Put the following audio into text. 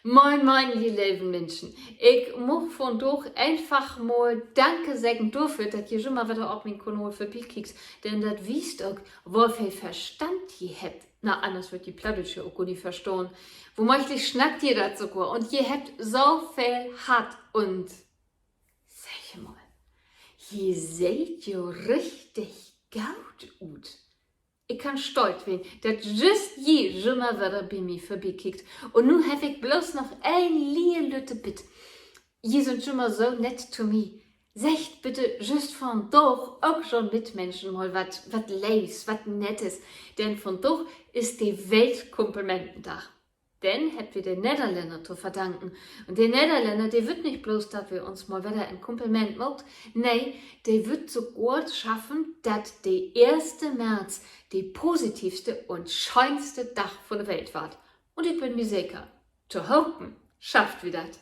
Moin, moin, ihr lieben Menschen. Ich muss von doch einfach mal Danke sagen dafür, dass ihr schon mal wieder auf meinen Kanal vorbeikickt. Denn das wisst auch, wie viel Verstand ihr habt. Na, anders wird die Plattdeutsche auch gut nicht verstehen. Womöglich schnackt ihr das sogar. Und ihr habt so viel Hart und, sag mal, ihr seht ja richtig gut aus. Ich kann stolz werden, dass just je schon mal wieder bei mir vorbeikickt. Und nun habe ich bloß noch ein liebe Bitte. Ihr seid schon mal so nett zu mir. Sagt bitte just von doch auch schon Mitmenschen mal was Leis, was Nettes. Denn von doch ist die Weltkomplimententag. Denn habt wir den Niederländer zu verdanken. Und der Niederländer, der wird nicht bloß, dass wir uns mal wieder ein Kompliment macht. Nee, der wird so gut schaffen, dass der 1. März der positivste und schönste Tag von der Welt wird. Und ich bin mir sicher, zu hopen, schafft wir das.